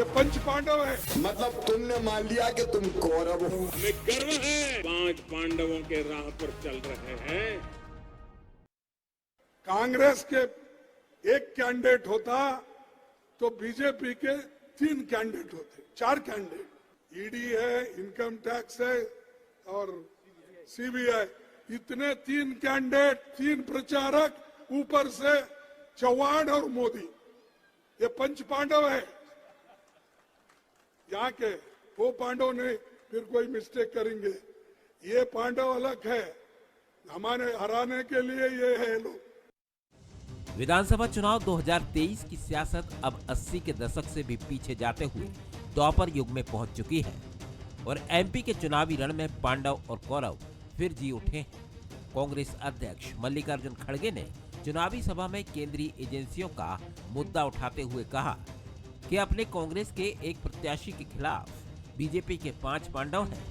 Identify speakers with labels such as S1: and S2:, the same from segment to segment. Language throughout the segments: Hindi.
S1: ये पंच पांडव है।
S2: मतलब तुमने मान लिया कि तुम कौरव हो।
S3: हमें गर्व है 5 पांडवों के राह पर चल रहे हैं।
S1: कांग्रेस के एक कैंडिडेट होता तो बीजेपी के 3 कैंडिडेट होते, 4 कैंडिडेट। ईडी है, इनकम टैक्स है और सीबीआई, इतने 3 कैंडिडेट, 3 प्रचारक, ऊपर से चौहान और मोदी, ये पंच पांडव है। यहाँ के वो पांडव नहीं, फिर कोई मिस्टेक करेंगे। ये पांडव अलग है, हमारे हराने के लिए ये है लोग।
S4: विधानसभा चुनाव 2023 की सियासत अब 80 के दशक से भी पीछे जाते हुए द्वापर युग में पहुंच चुकी है और एमपी के चुनावी रण में पांडव और कौरव फिर जी उठे हैं। कांग्रेस अध्यक्ष मल्लिकार्जुन खड़गे ने चुनावी सभा में केंद्रीय एजेंसियों का मुद्दा उठाते हुए कहा कि अपने कांग्रेस के एक प्रत्याशी के खिलाफ बीजेपी के 5 पांडव हैं।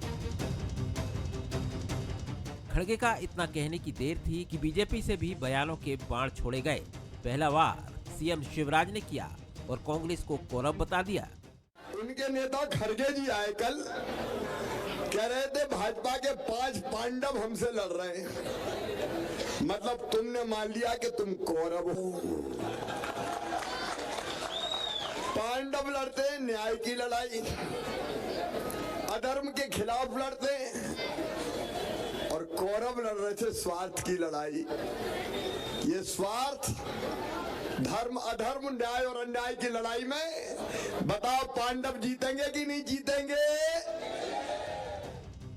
S4: खड़गे का इतना कहने की देर थी कि बीजेपी से भी बयानों के बाण छोड़े गए। पहला वार सीएम शिवराज ने किया और कांग्रेस को कौरव बता दिया।
S2: उनके नेता खड़गे जी आए कल, कह रहे थे भाजपा के 5 पांडव हमसे लड़ रहे हैं। मतलब तुमने मान लिया कि तुम कौरव हो। पांडव लड़ते हैं न्याय की लड़ाई, अधर्म के खिलाफ लड़ते हैं, और कौरव लड़ रहे थे स्वार्थ की लड़ाई। ये स्वार्थ, धर्म अधर्म, न्याय और अन्याय की लड़ाई में बताओ पांडव जीतेंगे कि नहीं जीतेंगे?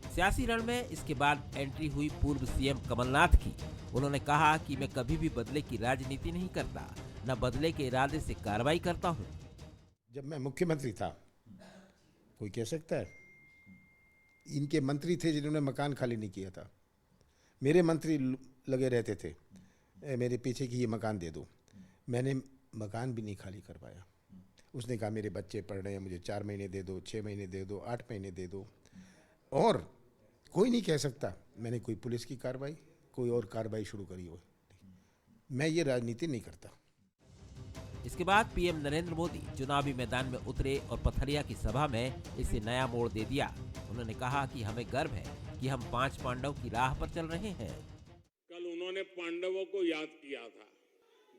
S4: सियासी रण में इसके बाद एंट्री हुई पूर्व सीएम कमलनाथ की। उन्होंने कहा कि मैं कभी भी बदले की राजनीति नहीं करता, न बदले के इरादे से कार्रवाई करता हूं।
S5: जब मैं मुख्यमंत्री था, कोई कह सकता है, इनके मंत्री थे जिन्होंने मकान खाली नहीं किया था। मेरे मंत्री लगे रहते थे मेरे पीछे कि ये मकान दे दो, मैंने मकान भी नहीं खाली करवाया। उसने कहा मेरे बच्चे पढ़ रहे हैं, मुझे 4 महीने दे दो, 6 महीने दे दो, 8 महीने दे दो। और कोई नहीं कह सकता मैंने कोई पुलिस की कार्रवाई, कोई और कार्रवाई शुरू करी हो। मैं ये राजनीति नहीं करता।
S4: इसके बाद पीएम नरेंद्र मोदी चुनावी मैदान में उतरे और पथरिया की सभा में इसे नया मोड़ दे दिया। उन्होंने कहा कि हमें गर्व है कि हम 5 पांडव की राह पर चल रहे हैं।
S3: कल उन्होंने पांडवों को याद किया था।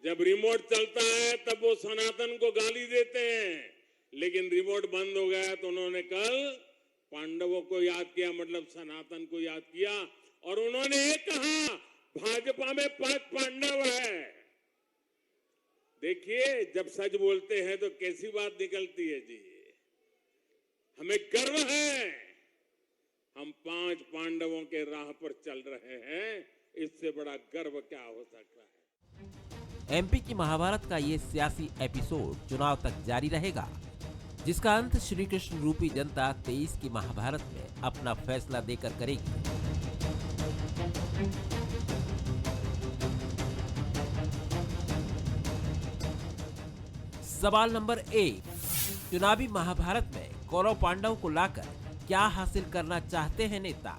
S3: जब रिमोट चलता है तब वो सनातन को गाली देते हैं, लेकिन रिमोट बंद हो गया तो उन्होंने कल पांडवों को याद किया, मतलब सनातन को याद किया। और उन्होंने ये कहा भाजपा में 5 पांडव है। देखिए, जब सच बोलते हैं तो कैसी बात निकलती है जी। हमें गर्व है हम 5 पांडवों के राह पर चल रहे हैं। इससे बड़ा गर्व क्या हो सकता है।
S4: एमपी की महाभारत का ये सियासी एपिसोड चुनाव तक जारी रहेगा, जिसका अंत श्री कृष्ण रूपी जनता 23 की महाभारत में अपना फैसला देकर करेगी। सवाल नंबर 1, चुनावी महाभारत में कौरव पांडव को लाकर क्या हासिल करना चाहते हैं नेता?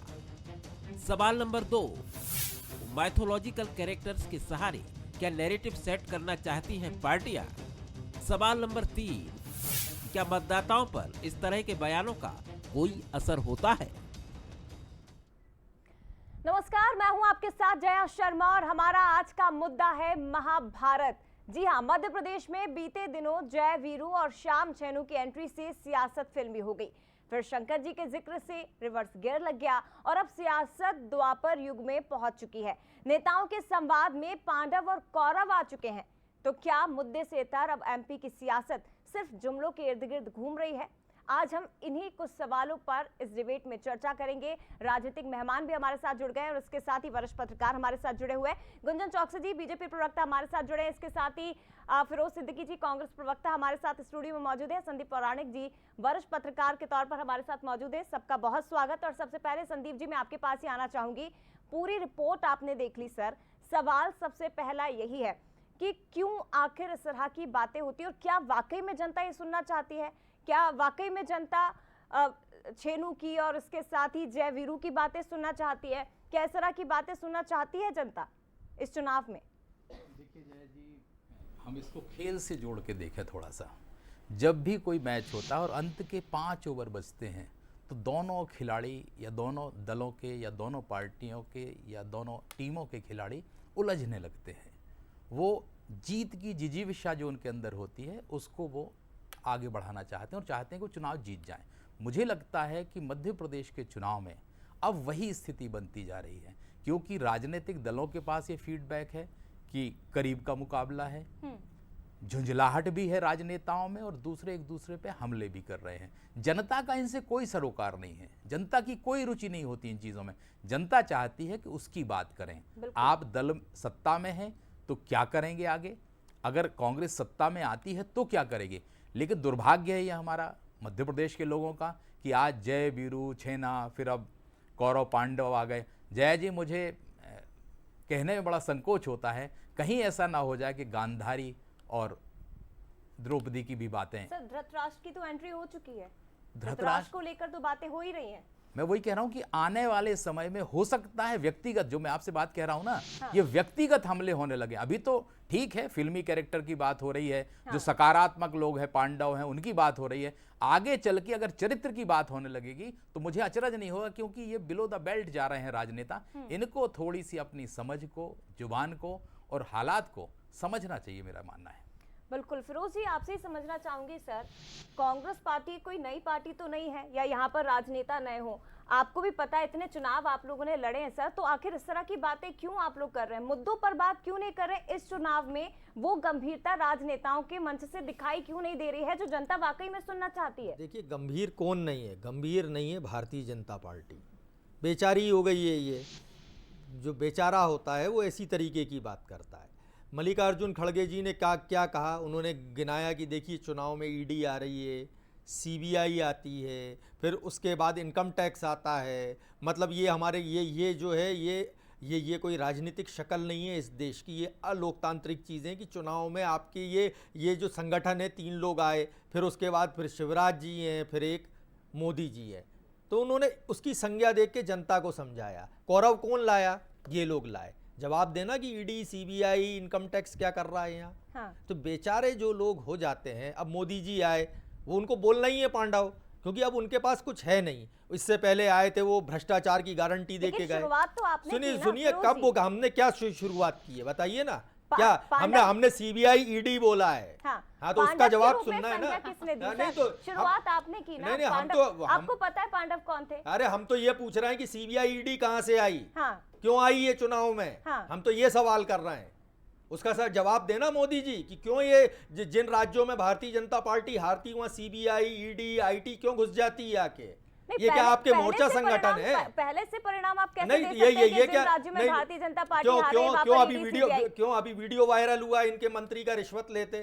S4: सवाल नंबर 2, माइथोलॉजिकल कैरेक्टर्स के सहारे क्या नैरेटिव सेट करना चाहती हैं पार्टियां? सवाल नंबर 3, क्या मतदाताओं पर इस तरह के बयानों का कोई असर होता है?
S6: नमस्कार, मैं हूं आपके साथ जया शर्मा और हमारा आज का मुद्दा है महाभारत। जी हां, मध्य प्रदेश में बीते दिनों जय वीरू और श्याम चैनू की एंट्री से सियासत फिल्मी हो गई। फिर शंकर जी के जिक्र से रिवर्स गियर लग गया और अब सियासत द्वापर युग में पहुंच चुकी है। नेताओं के संवाद में पांडव और कौरव आ चुके हैं। तो क्या मुद्दे से इतर अब एमपी की सियासत सिर्फ जुमलों के इर्द गिर्द घूम रही है? आज हम इन्हीं कुछ सवालों पर इस डिबेट में चर्चा करेंगे। राजनीतिक मेहमान भी हमारे साथ जुड़ गए और इसके साथ ही वरिष्ठ पत्रकार हमारे साथ जुड़े हुए। गुंजन चौकसी जी बीजेपी प्रवक्ता हमारे साथ जुड़े हैं। इसके साथ ही फिरोज सिद्दीकी जी कांग्रेस प्रवक्ता हमारे साथ स्टूडियो में मौजूद है। संदीप पौराणिक जी वरिष्ठ पत्रकार के तौर पर हमारे साथ मौजूद है। सबका बहुत स्वागत। और सबसे पहले संदीप जी, मैं आपके पास ही आना चाहूंगी। पूरी रिपोर्ट आपने देख ली सर, सवाल सबसे पहला यही है कि क्यों आखिर इस तरह की बातें होती है और क्या वाकई में जनता ये सुनना चाहती है? क्या वाकई में जनता छेनू की और इसके साथ ही जय वीरू की बातें सुनना चाहती है? क्या इस तरह की बातें सुनना चाहती है जनता इस चुनाव में?
S7: देखिए जय जी, हम इसको खेल से जोड़ के देखें थोड़ा सा। जब भी कोई मैच होता है और अंत के 5 ओवर बचते हैं तो दोनों खिलाड़ी या दोनों दलों के या दोनों पार्टियों के या दोनों टीमों के खिलाड़ी उलझने लगते हैं। वो जीत की जिजीविषा जो उनके अंदर होती है उसको वो आगे बढ़ाना चाहते हैं और चाहते हैं कि वो चुनाव जीत जाएं। मुझे लगता है कि मध्य प्रदेश के चुनाव में अब वही स्थिति बनती जा रही है, क्योंकि राजनीतिक दलों के पास ये फीडबैक है कि करीब का मुकाबला है, झुंझलाहट भी है राजनेताओं में और दूसरे एक दूसरे पे हमले भी कर रहे हैं। जनता का इनसे कोई सरोकार नहीं है, जनता की कोई रुचि नहीं होती इन चीज़ों में। जनता चाहती है कि उसकी बात करें। आप दल सत्ता में हैं तो क्या करेंगे आगे, अगर कांग्रेस सत्ता में आती है तो क्या करेगी। लेकिन दुर्भाग्य है यह हमारा मध्य प्रदेश के लोगों का कि आज जय वीरू छेना, फिर अब कौरव पांडव आ गए। जया जी, मुझे कहने में बड़ा संकोच होता है, कहीं ऐसा ना हो जाए कि गांधारी और द्रौपदी की भी बातें।
S6: सर, धृतराष्ट्र की तो एंट्री हो चुकी है,
S7: धृतराष्ट्र
S6: को लेकर तो बातें हो ही रही हैं।
S7: मैं वही कह रहा हूं कि आने वाले समय में हो सकता है व्यक्तिगत, जो मैं आपसे बात कह रहा हूं ना, ये व्यक्तिगत हमले होने लगे। अभी तो ठीक है, फिल्मी कैरेक्टर की बात हो रही है, जो सकारात्मक लोग हैं, पांडव हैं, उनकी बात हो रही है। आगे चल के अगर चरित्र की बात होने लगेगी तो मुझे अचरज नहीं होगा, क्योंकि ये बिलो द बेल्ट जा रहे हैं राजनेता। इनको थोड़ी सी अपनी समझ को, जुबान को और हालात को समझना चाहिए, मेरा मानना है।
S6: बिल्कुल। फिरोज जी, आपसे ही समझना चाहूंगी सर, कांग्रेस पार्टी कोई नई पार्टी तो नहीं है या यहाँ पर राजनेता नए हो, आपको भी पता है इतने चुनाव आप लोगों ने लड़े हैं सर, तो आखिर इस तरह की बातें क्यों आप लोग कर रहे हैं, मुद्दों पर बात क्यों नहीं कर रहे? इस चुनाव में वो गंभीरता राजनेताओं के मंच से दिखाई क्यों नहीं दे रही है जो जनता वाकई में सुनना चाहती है?
S8: देखिए, गंभीर कौन नहीं है, गंभीर नहीं है भारतीय जनता पार्टी, बेचारी हो गई है। ये जो बेचारा होता है वो ऐसी तरीके की बात करता है। मल्लिकार्जुन खड़गे जी ने क्या कहा, उन्होंने गिनाया कि देखिए चुनाव में ईडी आ रही है, सीबीआई आती है, फिर उसके बाद इनकम टैक्स आता है। मतलब ये हमारे ये जो है ये कोई राजनीतिक शक्ल नहीं है इस देश की, ये अलोकतांत्रिक चीज़ें कि चुनाव में आपके ये जो संगठन है 3 लोग आए, फिर उसके बाद फिर शिवराज जी हैं, फिर एक मोदी जी है, तो उन्होंने उसकी संज्ञा देख के जनता को समझाया। कौरव कौन लाया? ये लोग लाए। जवाब देना कि ईडी, सीबीआई, इनकम टैक्स क्या कर रहा है यहाँ।
S6: हाँ।
S8: तो बेचारे जो लोग हो जाते हैं, अब मोदी जी आए, वो उनको बोलना ही है पांडव, क्योंकि अब उनके पास कुछ है नहीं। इससे पहले आए थे वो भ्रष्टाचार की गारंटी दे के गए।
S6: शुरुआत तो आपने
S8: सुनिए कब वो हमने क्या शुरुआत की है बताइए ना, क्या हमने सीबीआई ईडी बोला है? हाँ, तो उसका जवाब सुनना है ना।
S6: किसने दी?
S8: नहीं तो
S6: शुरुआत आपने की ना।
S8: नहीं, हम तो
S6: आपको पता है पांडव कौन थे?
S8: अरे हम तो ये पूछ रहे हैं कि सीबीआई ईडी कहाँ से आई, क्यों आई ये चुनाव में? हम तो ये सवाल कर रहे हैं, उसका सर जवाब देना मोदी जी कि क्यों ये जिन राज्यों में भारतीय जनता पार्टी हारती वहां सीबीआई, ईडी, आईटी क्यों घुस जाती है आके? ये क्या आपके मोर्चा संगठन है?
S6: पहले से परिणाम आप कैसे
S8: नहीं,
S6: दे सकते हैं
S8: ये क्या
S6: राज्य में भारतीय जनता पार्टी
S8: क्यों अभी वीडियो वायरल हुआ इनके मंत्री का रिश्वत लेते?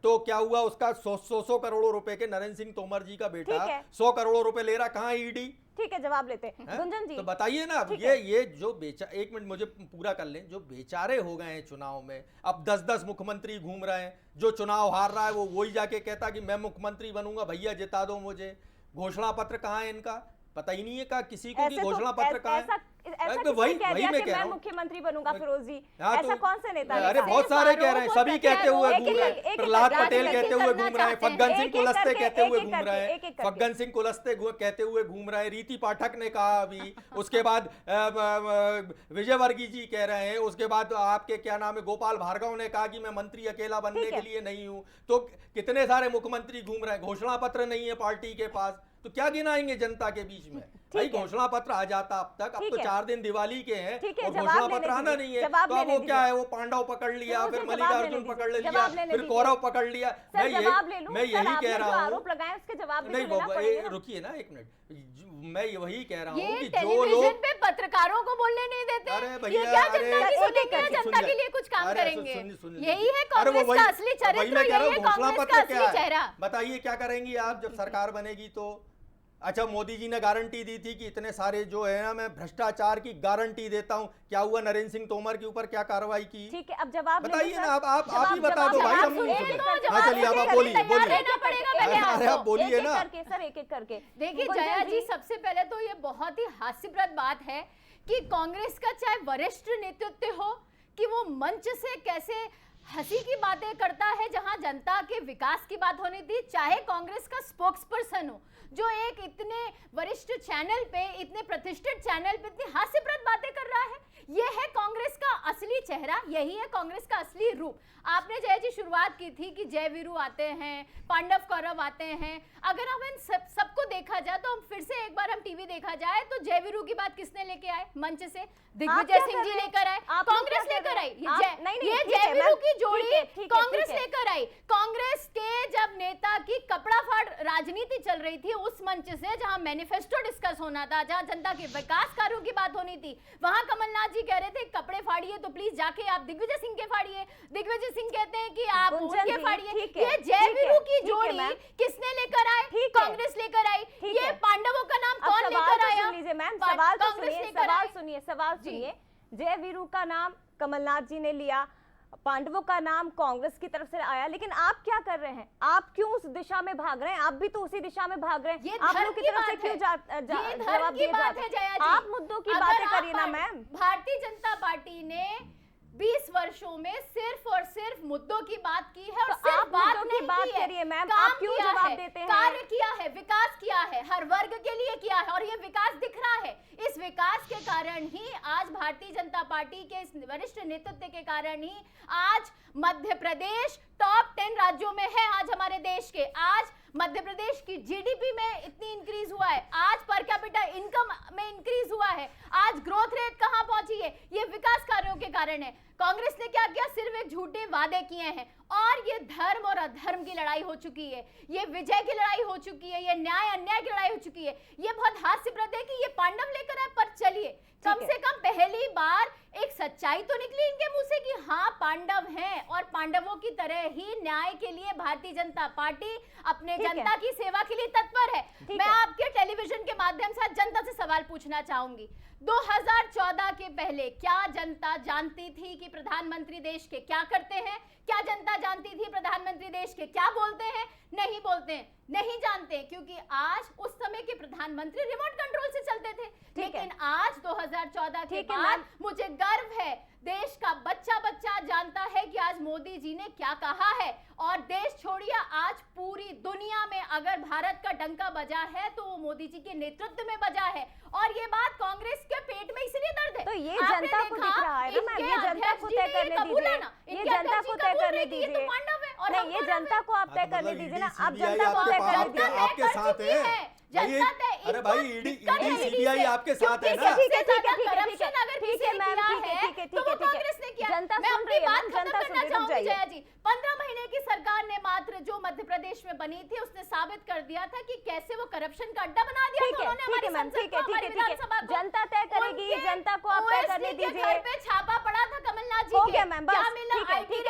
S8: तो क्या हुआ उसका 100 करोड़ रुपए के नरेंद्र सिंह तोमर जी का बेटा 100 करोड़ रुपए ले रहा, कहाँ ईडी?
S6: ठीक है, जवाब लेते हैं गुंजन जी।
S8: तो बताइए ना, ये जो एक मिनट मुझे पूरा कर लें, जो बेचारे हो गए हैं चुनाव में, अब 10-10 मुख्यमंत्री घूम रहे हैं, जो चुनाव हार रहा है वो वही जाके कहता कि मैं मुख्यमंत्री बनूंगा, भैया जिता दो मुझे। घोषणा पत्र कहाँ है इनका? पता ही नहीं है का किसी को कि घोषणा पत्र कहाँ है।
S6: वही मैं कह रहा हूँ मुख्यमंत्री बनूंगा फिरोज जी, ऐसा कौन से नेता?
S8: अरे बहुत सारे कह रहे हैं, सभी कहते हुए घूम रहे हैं, प्रहलाद पटेल कहते हुए घूम रहे हैं, फग्गन सिंह कुलस्ते कहते हुए घूम रहे हैं, फग्गन सिंह कुलस्ते कहते हुए घूम रहे हैं, रीति पाठक ने कहा अभी, उसके बाद विजय वर्गीय जी कह रहे हैं, उसके बाद आपके क्या नाम है गोपाल भार्गव ने कहा कि मैं मंत्री अकेला बनने के लिए नहीं हूँ। तो कितने सारे मुख्यमंत्री घूम रहे हैं, घोषणा पत्र नहीं है पार्टी के पास, तो क्या गिनाएंगे जनता के बीच में? भाई घोषणा पत्र आ जाता अब तक, अब तो 4 दिन दिवाली के हैं और घोषणा पत्र आना नहीं है, तो अब वो क्या है, वो पांडव पकड़ लिया, फिर मल्लिकार्जुन पकड़ लिया, फिर कौरव पकड़ लिया। मैं यही कह रहा हूँ,
S6: आरोप लगाए उसके जवाब
S8: नहीं, रुकिए ना एक मिनट, मैं वही कह रहा हूँ कि
S9: जो लोग पत्रकारों को बोलने नहीं देते,
S8: अरे भैया,
S9: जनता के लिए कुछ काम करेंगे, यही है कांग्रेस का असली चरित्र, यही है कांग्रेस का असली चेहरा।
S8: बताइए क्या करेंगी आप जब सरकार बनेगी तो? अच्छा, मोदी जी ने गारंटी दी थी कि इतने सारे जो है ना मैं भ्रष्टाचार की गारंटी देता हूं, क्या हुआ? नरेंद्र सिंह तोमर के ऊपर क्या कार्रवाई की?
S6: ठीक है, अब जवाब
S8: बताइए ना, आप ही बता दो भाई, हम नहीं सुने। हाँ चलिए आप बोलिए, अरे आप बोलिए ना
S6: सर, एक एक करके।
S9: देखिए जया जी, सबसे पहले तो ये बहुत ही हास्यप्रद बात है कि कांग्रेस का चाहे वरिष्ठ नेतृत्व हो कि वो मंच से कैसे हंसी की बातें करता है जहां जनता के विकास की बात होनी थी, चाहे कांग्रेस का स्पोक्स पर्सन हो, जो एक इतने वरिष्ठ चैनल पे, इतने प्रतिष्ठित चैनल पे इतनी हास्यप्रद बातें कर रहा है। यह है कांग्रेस का असली चेहरा, यही है कांग्रेस का असली रूप। आपने जय जी शुरुआत की थी कि जय वीरू आते हैं, पांडव कौरव आते हैं। अगर हम इन सबको देखा जाए तो हम फिर से एक बार हम टीवी देखा जाए तो जय वीरू की बात किसने लेके आए मंच से? दिग्विजय सिंह जी लेकर आए, कांग्रेस लेकर आई। ये जय वीरू की जोड़ी कांग्रेस लेकर आई। कांग्रेस के जब नेता की कपड़ा फाड़ राजनीति चल रही थी उस मंच से, जहां मैनिफेस्टो डिस्कस होना था, जहां जनता के विकास कार्यों की बात होनी थी, वहां कमलनाथ जी कह रहे थे कपड़े फाड़िए तो प्लीज जाके आप दिग्विजय सिंह के फाड़िए। दिग्विजय सिंह कहते हैं कि आप उनके फाड़िए। ये जय वीरू की जोड़ी किसने लेकर आए? कांग्रेस लेकर आई। ये पांडवों का नाम कौन लेकर आया?
S6: सवाल सुनिए। जय वीरू का नाम कमलनाथ जी ने लिया, पांडवों का नाम कांग्रेस की तरफ से आया, लेकिन आप क्या कर रहे हैं? आप क्यों उस दिशा में भाग रहे हैं? आप भी तो उसी दिशा में भाग रहे हैं। आप लोग की तरफ से क्यों जवाब दिए जाते हैं? आप मुद्दों की बातें करिए ना मैम।
S9: भारतीय जनता पार्टी ने 20 वर्षों में सिर्फ और सिर्फ मुद्दों की बात की है, और
S6: तो
S9: सिर्फ
S6: आप मुद्दों की बात करिए मैम। आप क्यों जवाब देते हैं?
S9: कार्य किया है, विकास किया है, हर वर्ग के लिए किया है, और ये विकास दिख रहा है। इस विकास के कारण ही आज भारतीय जनता पार्टी के इस वरिष्ठ नेतृत्व के कारण ही आज मध्य प्रदेश टॉप 10 राज्यों में है। आज हमारे देश के, आज मध्य प्रदेश की जीडीपी में इतनी इंक्रीज हुआ है, आज पर कैपिटा इनकम में इंक्रीज हुआ है, आज ग्रोथ रेट कहां पहुंची है? ये विकास कार्यों के कारण है। कांग्रेस ने क्या किया? सिर्फ एक झूठे वादे किए हैं, और ये धर्म और अधर्म की लड़ाई हो चुकी है, ये विजय की लड़ाई हो चुकी है, ये न्याय अन्याय की लड़ाई हो चुकी है। ये बहुत हास्यप्रद है कि ये पांडव लेकर आए, पर चलिए कम से कम पहली बार एक सच्चाई तो निकली इनके मुंह से कि हाँ पांडव हैं, और पांडवों की तरह ही न्याय के लिए भारतीय जनता पार्टी अपने जनता की सेवा के लिए तत्पर है। मैं आपके टेलीविजन के माध्यम से जनता से सवाल पूछना चाहूंगी, 2014 के पहले क्या जनता जानती थी कि प्रधानमंत्री देश के क्या करते हैं? क्या जनता जानती थी प्रधानमंत्री देश के क्या बोलते हैं? नहीं बोलते हैं, नहीं जानते, क्योंकि आज उस समय के प्रधानमंत्री रिमोट कंट्रोल से चलते थे। लेकिन आज 2014 के बाद मुझे गर्व है, देश का बच्चा बच्चा जानता है कि आज मोदी जी ने क्या कहा है। और देश छोड़िए, आज पूरी दुनिया में अगर भारत का डंका बजा है तो वो मोदी जी के नेतृत्व में बजा है, और ये बात कांग्रेस के पेट में इसलिए दर्द है।
S6: तो ये जनता को दिख रहा है ना मैम, ये जनता को तय करने दीजिए, ये जनता को तय करने दीजिए। नहीं, ये जनता को आप तय करने दीजिए ना, आप जनता को तय करने दीजिए।
S8: आपके साथ है। अरे भाई ईडी सीबीआई आपके साथ है ना।
S6: ठीक है मैम, ठीक है। जनता सुन रही है मैम, जनता सुन रही है।
S9: जया जी, 15 महीने की सरकार ने मात्र जो मध्य प्रदेश में बनी थी उसने साबित कर दिया था कि कैसे वो करप्शन का अड्डा बना दिया था उन्होंने हमारी संसद को, हमारी विधानसभा को।
S6: जनता तय करेगी, जनता को आप तय करने दीजिए।
S9: घर पे छापा पड़ा था कमलनाथ जी
S6: हो
S9: के,
S6: गया मैम, बस
S9: क्या मिला?
S6: ठीक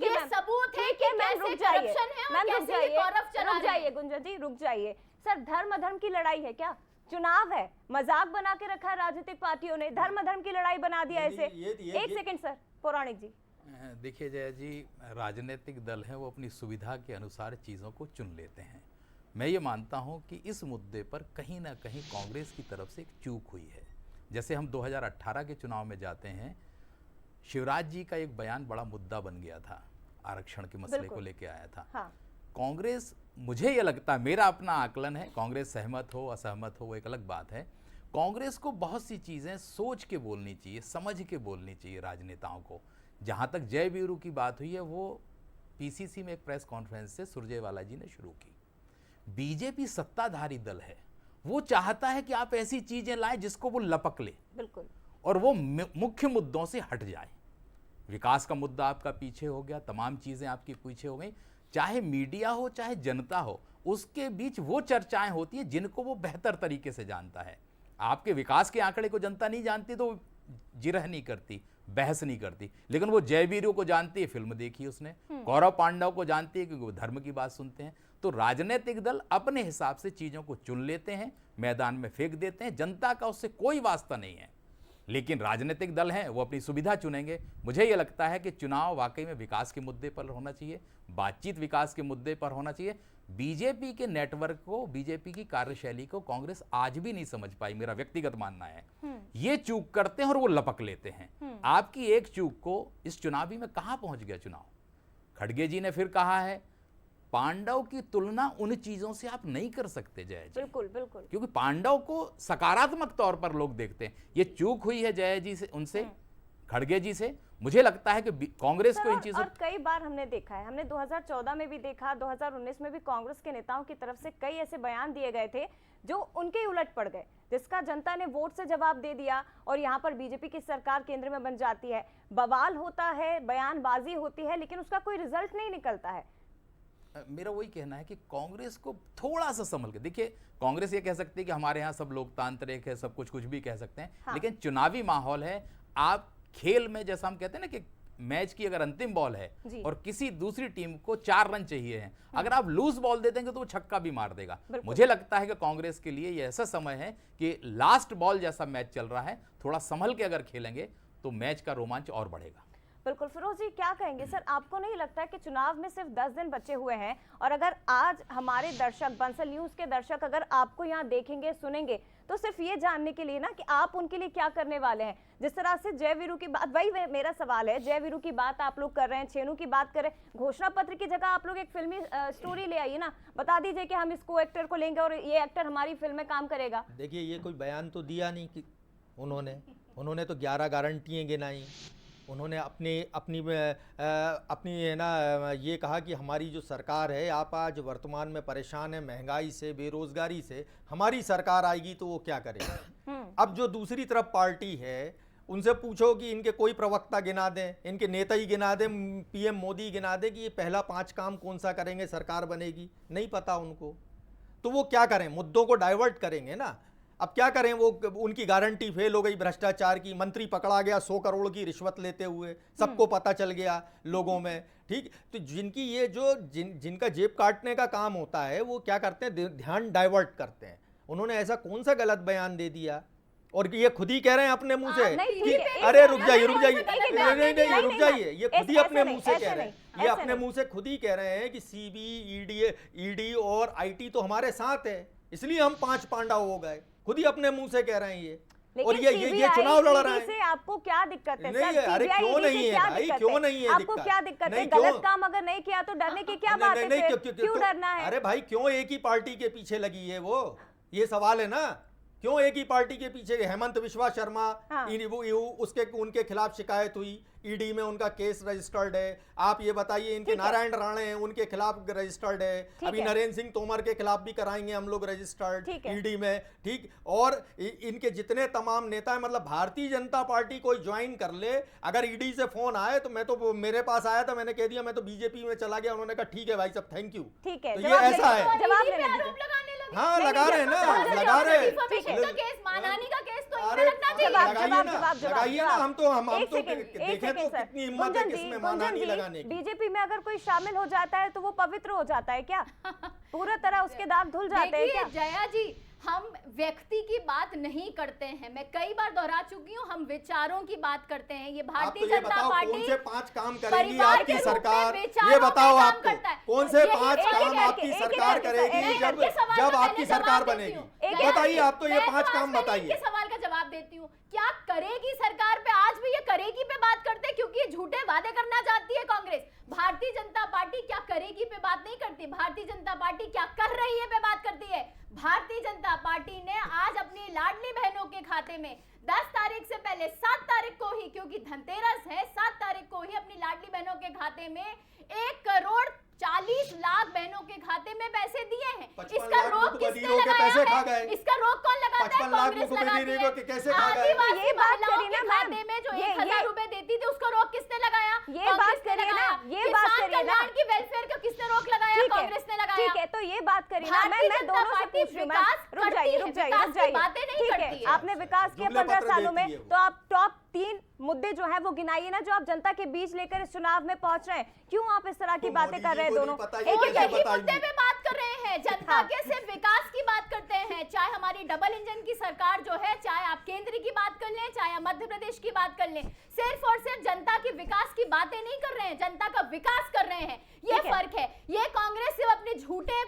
S6: है
S9: ये सबूत है कि
S6: मैम, रुक
S9: कैसे
S6: जाइए
S9: करप्शन है और
S6: मैम, रुक
S9: कैसे ये गौरव चला
S6: रुक जाइए गुंजन जी, रुक जाइए। सर, धर्म अधर्म की लड़ाई है क्या? चुनाव है, मजाक बना के रखा है राजनीतिक पार्टियों ने, धर्म अधर्म की लड़ाई बना दिया ऐसे। एक सेकंड सर, पौराणिक जी।
S7: देखिए जया जी, राजनीतिक दल हैं वो अपनी सुविधा के अनुसार चीज़ों को चुन लेते हैं। मैं ये मानता हूँ कि इस मुद्दे पर कहीं ना कहीं कांग्रेस की तरफ से एक चूक हुई है। जैसे हम 2018 के चुनाव में जाते हैं, शिवराज जी का एक बयान बड़ा मुद्दा बन गया था, आरक्षण के मसले को लेके आया था।
S6: हाँ।
S7: कांग्रेस, मुझे ये लगता है, मेरा अपना आकलन है, कांग्रेस सहमत हो असहमत हो वो एक अलग बात है, कांग्रेस को बहुत सी चीज़ें सोच के बोलनी चाहिए, समझ के बोलनी चाहिए राजनेताओं को। जहाँ तक जय वीरू की बात हुई है, वो पीसीसी में एक प्रेस कॉन्फ्रेंस से सुरजेवाला जी ने शुरू की। बीजेपी सत्ताधारी दल है, वो चाहता है कि आप ऐसी चीज़ें लाएं जिसको वो लपक ले,
S6: बिल्कुल,
S7: और वो मुख्य मुद्दों से हट जाए। विकास का मुद्दा आपका पीछे हो गया, तमाम चीज़ें आपकी पीछे हो गई, चाहे मीडिया हो चाहे जनता हो, उसके बीच वो चर्चाएं होती हैं जिनको वो बेहतर तरीके से जानता है। आपके विकास के आंकड़े को जनता नहीं जानती तो जिरह नहीं करती, बहस नहीं करती, लेकिन वो जय वीरू को जानती है, फिल्म देखी उसने, कौरव पांडव को जानती है क्योंकि वो धर्म की बात सुनते हैं। तो राजनीतिक दल अपने हिसाब से चीज़ों को चुन लेते हैं, मैदान में फेंक देते हैं, जनता का उससे कोई वास्ता नहीं है। लेकिन राजनीतिक दल हैं वो अपनी सुविधा चुनेंगे। मुझे ये लगता है कि चुनाव वाकई में विकास के मुद्दे पर होना चाहिए, बातचीत विकास के मुद्दे पर होना चाहिए। बीजेपी के नेटवर्क को, बीजेपी की कार्यशैली को कांग्रेस आज भी नहीं समझ पाई, मेरा व्यक्तिगत मानना है। ये चूक करते हैं और वो लपक लेते हैं। आपकी एक चूक को इस चुनावी में कहां पहुंच गया चुनाव। खड़गे जी ने फिर कहा है पांडव की तुलना उन चीजों से आप नहीं कर सकते जय जी।
S6: बिल्कुल बिल्कुल,
S7: क्योंकि पांडव को सकारात्मक तौर पर लोग देखते हैं। ये चूक हुई है जय जी से, उनसे, खड़गे जी से। मुझे लगता है कि कांग्रेस को इन चीजों,
S6: और कई बार हमने देखा है, हमने 2014 में भी देखा, 2019 में भी कांग्रेस के नेताओं की तरफ से कई ऐसे बयान दिए गए थे जो उनके उलट पड़ गए, जिसका जनता ने वोट से जवाब दे दिया और यहाँ पर बीजेपी की सरकार केंद्र में बन जाती है। बवाल होता है, बयानबाजी होती है, लेकिन उसका कोई रिजल्ट नहीं निकलता है।
S7: मेरा वही कहना है कि कांग्रेस को थोड़ा सा संभल के देखिए। कांग्रेस ये कह सकती है कि हमारे यहाँ सब लोकतांत्रिक है, सब कुछ भी कह सकते हैं,
S6: हाँ।
S7: लेकिन चुनावी माहौल है। आप खेल में जैसा हम कहते हैं ना कि मैच की अगर अंतिम बॉल है और किसी दूसरी टीम को 4 रन चाहिए हैं, अगर आप लूज बॉल दे देंगे तो वो छक्का भी मार देगा। मुझे लगता है कि कांग्रेस के लिए ये ऐसा समय है कि लास्ट बॉल जैसा मैच चल रहा है, थोड़ा संभल के अगर खेलेंगे तो मैच का रोमांच और बढ़ेगा।
S6: बिल्कुल। फिरोज जी क्या कहेंगे सर, आपको नहीं लगता है कि चुनाव में सिर्फ 10 दिन बचे हुए हैं और अगर आज हमारे दर्शक, बंसल न्यूज के दर्शक अगर आपको यहाँ देखेंगे, सुनेंगे, तो सिर्फ ये जानने के लिए ना कि आप उनके लिए क्या करने वाले हैं। जिस तरह से जय वीरू की बात, वही मेरा सवाल है, जय वीरू की बात आप लोग कर रहे हैं, छेनू की बात कर रहे हैं, घोषणा पत्र की जगह आप लोग एक फिल्मी स्टोरी ले आइए ना, बता दीजिए कि हम इसको एक्टर को लेंगे और ये एक्टर हमारी फिल्म में काम करेगा।
S8: देखिए ये कोई बयान तो दिया नहीं कि उन्होंने तो 11 गारंटियाँ गिनाई। उन्होंने अपनी है ना ये कहा कि हमारी जो सरकार है, आप आज वर्तमान में परेशान है महंगाई से, बेरोजगारी से, हमारी सरकार आएगी तो वो क्या करेगा। अब जो दूसरी तरफ पार्टी है उनसे पूछो कि इनके कोई प्रवक्ता गिना दें, इनके नेता ही गिना दें, पीएम मोदी गिना दे कि ये पहला 5 काम कौन सा करेंगे, सरकार बनेगी, नहीं पता उनको। तो वो क्या करें, मुद्दों को डाइवर्ट करेंगे ना। अब क्या करें, वो उनकी गारंटी फेल हो गई भ्रष्टाचार की, मंत्री पकड़ा गया 100 करोड़ की रिश्वत लेते हुए, सबको पता चल गया लोगों में। ठीक, तो जिनकी ये जो जिनका जेब काटने का काम होता है वो क्या करते हैं, ध्यान डाइवर्ट करते हैं। उन्होंने ऐसा कौन सा गलत बयान दे दिया, और ये खुद ही कह रहे हैं अपने मुंह से कि अरे रुक जाइए रुक जाइए, नहीं रुक जाइए, ये खुद ही अपने मुंह से कह रहे हैं, ये अपने मुंह से खुद ही कह रहे हैं कि सीबी, ईडी और आईटी तो हमारे साथ है, इसलिए हम 5 पांडव हो गए, खुद ही अपने मुंह से कह रहे हैं ये। और ये चुनाव लड़ रहा है।
S6: आपको क्या दिक्कत है?
S8: नहीं, अरे क्यों नहीं है भाई, क्यों नहीं है?
S6: आपको क्या दिक्कत है? गलत काम अगर नहीं किया तो डरने की क्या बात है? क्यों डरना है?
S8: अरे भाई क्यों एक ही पार्टी के पीछे लगी है वो, ये सवाल है ना। क्यों एक ही पार्टी के पीछे? हेमंत विश्वा शर्मा, उसके उनके खिलाफ शिकायत हुई, ईडी में उनका केस रजिस्टर्ड है। आप ये बताइए, इनके नारायण राणे हैं, उनके खिलाफ रजिस्टर्ड है। अभी नरेंद्र सिंह तोमर के खिलाफ भी कराएंगे हम लोग रजिस्टर्ड ईडी में। ठीक, और इनके जितने तमाम नेता हैं, मतलब भारतीय जनता पार्टी कोई ज्वाइन कर ले, अगर ईडी से फोन आए तो मैं तो, मेरे पास आया था, मैंने कह दिया मैं तो बीजेपी में चला गया। उन्होंने कहा ठीक है भाई साहब, थैंक यू।
S6: ठीक है,
S8: तो ये ऐसा है। हाँ लगा रहे हैं ना, लगा रहे हैं। लगाइए ना, हम तो देखें तो कितनी हिम्मत है किसमें मानहानि लगाने की।
S6: बीजेपी में अगर कोई शामिल हो जाता है तो वो पवित्र हो जाता है क्या? पूरा तरह उसके दाग धुल जाते हैं क्या?
S9: जया जी, हम व्यक्ति की बात नहीं करते हैं, मैं कई बार दोहरा चुकी हूँ, हम विचारों की बात करते हैं। ये भारतीय जनता पार्टी
S8: कौन से 5 काम करेगी आपकी सरकार, ये बताओ आपको कौन से 5 काम आपकी सरकार करेगी जब आपकी सरकार बनेगी? बताइए, आप तो ये 5 काम बताइए।
S9: सवाल का जवाब देती हूँ, क्या करेगी सरकार पे? आज भी ये करेगी पे बात करते हैं, क्योंकि ये झूठे वादे करना चाहती है कांग्रेस। भारतीय जनता पार्टी क्या करेगी पे बात नहीं करती, भारतीय जनता पार्टी क्या कर रही है पे बात करती है। भारतीय जनता पार्टी ने आज अपनी लाडली बहनों के खाते में 10 तारीख से पहले 7 तारीख को ही, क्योंकि धनतेरस है, 7 तारीख को ही अपनी लाडली बहनों के खाते में 1,40,00,000 बहनों के खाते में पैसे दिए हैं। इसका रोक किसने लगाया है? इसका रोक कौन लगाता है? कांग्रेस लगाती है। आदिवासी महिलाओं के खाते में जो 1,000 रुपए देती थी उसको रोक किसने लगाया?
S6: ये बात करिए ना, ये बात करिए ना,
S9: की वेलफेयर को किसने रोक लगाया? कांग्रेस ने लगाया।
S6: ठीक है, तो ये बात करिए ना, मैं दोनों से पूछ रही हूं। रुक जाइए।
S9: बातें नहीं करती।
S6: आपने विकास किया 15 सालों में, तो आप टॉप 3 मुद्दे जो है वो गिनाइए ना, जो आप जनता के बीच लेकर इस चुनाव में पहुंच रहे हैं। क्यों आप इस तरह की बातें कर रहे हैं दोनों?
S9: यही मुद्दे पे बात कर रहे हैं, जनता के सिर्फ विकास की बात करते हैं। चाहे हमारी डबल इंजन की सरकार जो है, चाहे आप केंद्र की बात कर लें, चाहे आप मध्य प्रदेश की बात कर लें, सिर्फ और सिर्फ जनता की विकास की बातें नहीं कर रहे हैं, जनता का विकास कर रहे हैं। ये फर्क है। ये कांग्रेस सिर्फ अपने झूठे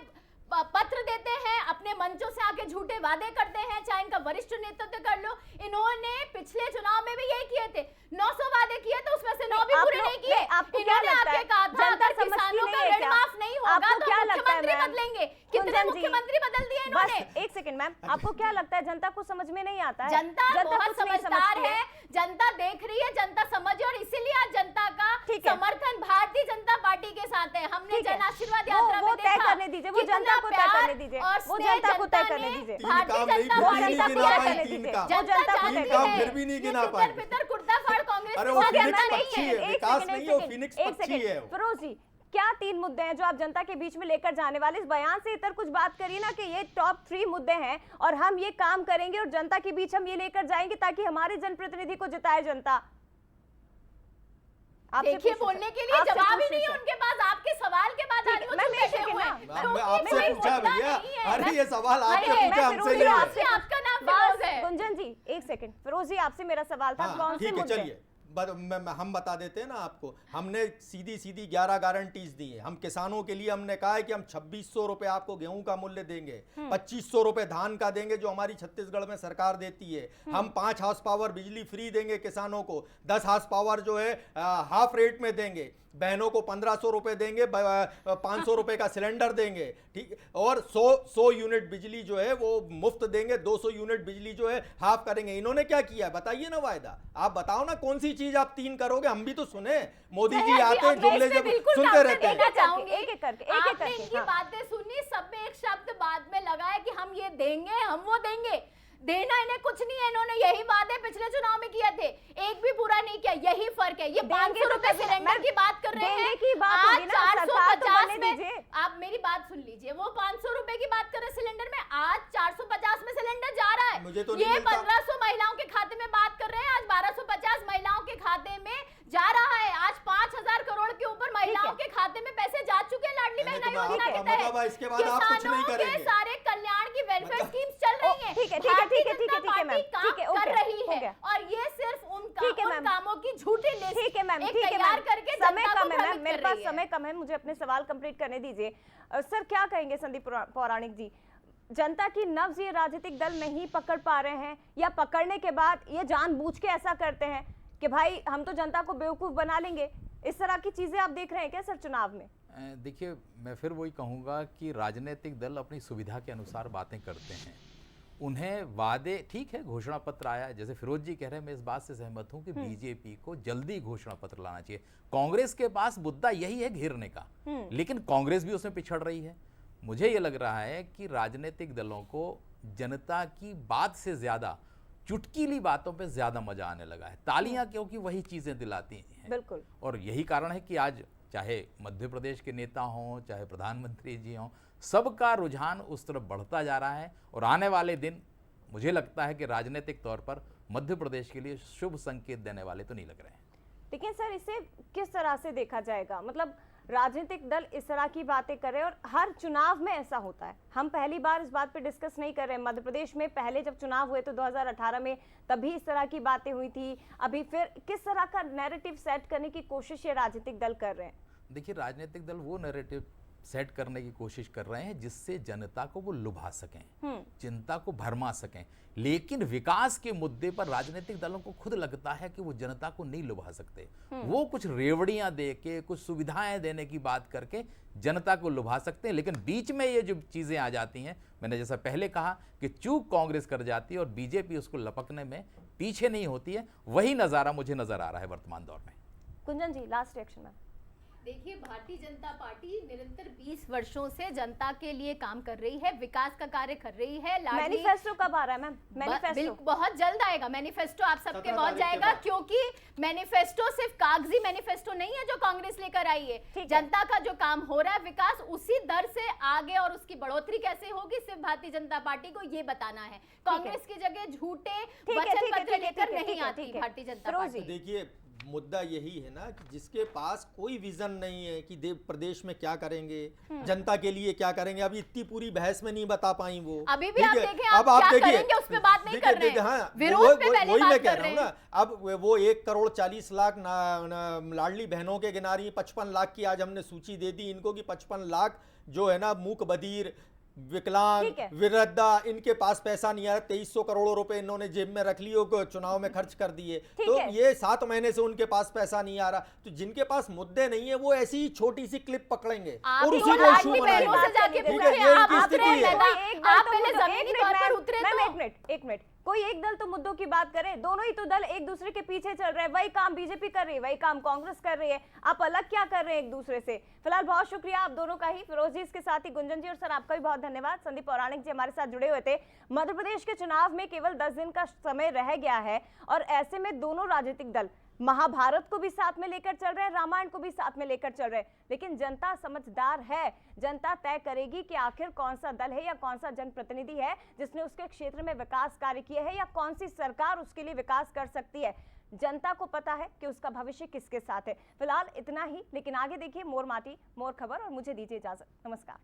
S9: पत्र देते हैं, अपने मंचों से आके झूठे वादे करते हैं, चाहे इनका वरिष्ठ नेतृत्व कर लो। इन्होंने पिछले चुनाव में भी यही किए थे, 900 वादे किए थे, उसमें से 9 भी पूरे नहीं किए। इन्होंने आके कहा था अगर किसानों का ऋण माफ नहीं होगा तो मुख्यमंत्री बदलेंगे। कितने मुख्यमंत्री बदल दिए इन्होंने?
S6: एक सेकंड मैम, आपको क्या लगता है जनता को समझ में नहीं आता है?
S9: जनता बहुत समझदार है, जनता देख रही है, जनता समझ, और इसीलिए आज जनता का समर्थन भारतीय जनता पार्टी के साथ है। हमने जन आशीर्वाद यात्रा में देखा,
S6: करने दीजिए, वो जनता को तय करने दीजिए, वो जनता को तय करने दीजिए।
S9: भारतीय जनता पार्टी का
S6: गिना पाई, जनता
S9: चाहती है फिर भी नहीं गिना पाई। पितर कुर्ता फाड़ कांग्रेस को जनता नहीं है,
S8: विकास नहीं है, वो फिनिक्स पक्षी है।
S6: फिरोज जी, क्या 3 मुद्दे हैं जो आप जनता के बीच में लेकर जाने वाले? इस बयान से इतर कुछ बात करिए ना कि ये टॉप 3 मुद्दे हैं और हम ये काम करेंगे और जनता के बीच हम ये लेकर जाएंगे ताकि हमारे जनप्रतिनिधि को जिताए जनता।
S9: देखिए, बोलने के लिए जवाब ही नहीं है उनके पास। आपके सवाल के बाद आज वो बैठे हुए हैं।
S8: आपसे पूछा भैया, अरे ये सवाल आपसे पूछा, हमसे नहीं है।
S9: आपका नाम फिरोज है।
S6: गुंजन जी, एक सेकंड, फिरोज जी आपसे मेरा सवाल था, कौन से मुद्दे?
S8: चलिए हम बता देते हैं ना आपको। हमने सीधी 11 गारंटीज दी है। हम किसानों के लिए हमने कहा है कि हम 2600 रुपए आपको गेहूं का मूल्य देंगे, 2500 रुपए धान का देंगे जो हमारी छत्तीसगढ़ में सरकार देती है। हम 5 हाउस पावर बिजली फ्री देंगे किसानों को, 10 हाउस पावर जो है हाफ रेट में देंगे, बहनों को 1500 रुपए देंगे, 500 रुपए का सिलेंडर देंगे, ठीक, और 100 यूनिट बिजली जो है वो मुफ्त देंगे, 200 यूनिट बिजली जो है हाफ करेंगे। इन्होंने क्या किया है बताइए ना वायदा। आप बताओ ना कौन सी चीज आप 3 करोगे, हम भी तो सुने। मोदी जी आते हैं जुमले जब सुनते रहते हैं।
S9: आपने इनकी बातें सुनी, सब में एक शब्द बाद में लगाया कि हम ये देंगे, हम वो देंगे। देना इन्हें कुछ नहीं है, इन्होंने यही वादे पिछले चुनाव में किए थे, एक भी पूरा नहीं किया। यही फर्क है। ये 500 रुपए सिलेंडर की बात कर रहे हैं, आज 450 में। आप मेरी बात सुन लीजिए, वो 500 रुपए की बात कर रहे सिलेंडर में, आज 450 में सिलेंडर जा रहा है।
S8: मुझे तो
S9: ये 1500 महिलाओं के खाते में बात कर रहे हैं, आज 1250 महिलाओं के खाते में जा रहा है। आज 5000 करोड़ के ऊपर महिलाओं के खाते में पैसे जा चुके हैं लाडली बहना योजना के तहत।
S8: इसके बाद आप कुछ नहीं करेंगे।
S9: सारे कल्याण की वेलफेयर स्कीम्स चल रही हैं।
S6: ठीक है मैम,
S9: कर रही है, और ये सिर्फ उन कामों की झूठी लिस्ट तैयार करके
S6: समय कम है मैम, मेरे पास समय कम है, मुझे अपने सवाल कंप्लीट करने दीजिए। सर क्या कहेंगे संदीप पौराणिक जी, जनता की नब्ज ये राजनीतिक दल नहीं पकड़ पा रहे हैं, या पकड़ने के बाद ये जानबूझ के ऐसा करते हैं कि भाई हम तो जनता को बेवकूफ बना लेंगे? इस तरह की चीजें आप देख रहे हैं क्या सर चुनाव में?
S7: देखिए, मैं फिर वही कहूँगा कि राजनीतिक दल अपनी सुविधा के अनुसार बातें करते हैं। उन्हें वादे, ठीक है, घोषणा पत्र आया, जैसे फिरोज जी कह रहे हैं, मैं इस बात से सहमत हूं कि बीजेपी को जल्दी घोषणा पत्र लाना चाहिए। कांग्रेस के पास मुद्दा यही है घेरने का, लेकिन कांग्रेस भी उसमें पिछड़ रही है। मुझे ये लग रहा है कि राजनीतिक दलों को जनता की बात से ज्यादा चुटकीली बातों पे ज्यादा मजा आने लगा है। तालियां क्योंकि वही चीजें दिलाती हैं।
S6: बिल्कुल।
S7: और यही कारण है कि आज चाहे मध्य प्रदेश के नेता हों, चाहे प्रधानमंत्री जी हों, सबका रुझान उस तरफ बढ़ता जा रहा है। और आने वाले दिन मुझे लगता है कि राजनीतिक तौर पर मध्य प्रदेश के लिए शुभ संकेत देने वाले तो नहीं लग रहे हैं।
S6: लेकिन सर इसे किस तरह से देखा जाएगा? मतलब राजनीतिक दल इस तरह की बातें कर रहे हैं और हर चुनाव में ऐसा होता है। हम पहली बार इस बात पे डिस्कस नहीं कर रहे हैं। मध्य प्रदेश में पहले जब चुनाव हुए तो 2018 में तभी इस तरह की बातें हुई थी। अभी फिर किस तरह का नैरेटिव सेट करने की कोशिश ये राजनीतिक दल कर रहे हैं?
S7: देखिए, राजनीतिक दल वो नैरेटिव सेट करने की कोशिश कर रहे हैं जिससे जनता को वो लुभा सकें, जनता को भरमा सकें। लेकिन विकास के मुद्दे पर राजनीतिक दलों को खुद लगता है कि वो जनता को नहीं लुभा सकते। वो कुछ रेवड़ियां दे के, कुछ सुविधाएं देने की बात करके जनता को लुभा सकते हैं। लेकिन बीच में ये जो चीजें आ जाती हैं, मैंने जैसा पहले कहा कि चूक कांग्रेस कर जाती है और बीजेपी उसको लपकने में पीछे नहीं होती है, वही नजारा मुझे नजर आ रहा है वर्तमान दौर में।
S6: कुंजन जी, लास्ट रिएक्शन में।
S9: देखिए, भारतीय जनता पार्टी निरंतर 20 वर्षों से जनता के लिए काम कर रही है, विकास का कार्य कर रही है।
S6: मैनिफेस्टो कब आ रहा है मैम? मैनिफेस्टो
S9: बहुत जल्द आएगा। मैनिफेस्टो आप सबके पहुंच जाएगा, क्योंकि मैनिफेस्टो सिर्फ कागजी मैनिफेस्टो नहीं है जो कांग्रेस लेकर आई है। जनता का जो काम हो रहा है, विकास उसी दर से आगे और उसकी बढ़ोतरी कैसे होगी, सिर्फ भारतीय जनता पार्टी को ये बताना है। कांग्रेस की जगह झूठे वचन पत्र लेकर नहीं आती भारतीय जनता पार्टी।
S8: देखिए, मुद्दा यही है ना कि जिसके पास कोई विजन नहीं है कि प्रदेश में क्या करेंगे, जनता के लिए क्या करेंगे, अभी इतनी पूरी बहस में नहीं बता पाई वो।
S9: अभी भी आप देखें, आप क्या करेंगे उस पे बात नहीं कर रहे हैं।
S8: हाँ,
S9: विरोध पे पहले
S8: वही मैं
S9: बात
S8: कह
S9: कर
S8: रहा
S9: रहे
S8: हूँ ना। अब वो 1,40,00,000 लाडली बहनों के गिना रही, 55 लाख की आज हमने सूची दे दी इनको कि 55 लाख जो है ना मूक बधिर, विकलांग, वृद्धा, इनके पास पैसा नहीं आ रहा। 2300 करोड़ रुपए इन्होंने जेब में रख लिए, चुनाव में खर्च कर दिए। तो ये 7 महीने से उनके पास पैसा नहीं आ रहा। तो जिनके पास मुद्दे नहीं है वो ऐसी ही छोटी सी क्लिप पकड़ेंगे और उसी को इशू बनाएंगे।
S6: एक मिनट, कोई एक दल तो मुद्दों की बात करे, दोनों ही तो दल एक दूसरे के पीछे चल रहे हैं। वही काम बीजेपी कर रही है, वही काम कांग्रेस कर रही है। आप अलग क्या कर रहे हैं एक दूसरे से? फिलहाल बहुत शुक्रिया आप दोनों का ही, फिरोज जी इसके साथ ही गुंजन जी, और सर आपका भी बहुत धन्यवाद। संदीप पौराणिक जी हमारे साथ जुड़े हुए थे। मध्य प्रदेश के चुनाव में केवल 10 दिन का समय रह गया है और ऐसे में दोनों राजनीतिक दल महाभारत को भी साथ में लेकर चल रहे हैं, रामायण को भी साथ में लेकर चल रहे हैं। लेकिन जनता समझदार है, जनता तय करेगी कि आखिर कौन सा दल है या कौन सा जनप्रतिनिधि है जिसने उसके क्षेत्र में विकास कार्य किए हैं या कौन सी सरकार उसके लिए विकास कर सकती है। जनता को पता है कि उसका भविष्य किसके साथ है। फिलहाल इतना ही, लेकिन आगे देखिए मोर माटी मोर खबर, और मुझे दीजिए इजाजत। नमस्कार।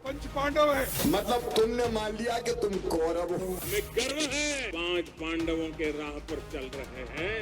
S1: पंच पांडव है,
S2: मतलब तुमने मान लिया कि तुम कौरव हो।
S3: हमें गर्व है 5 पांडवों के राह पर चल रहे हैं।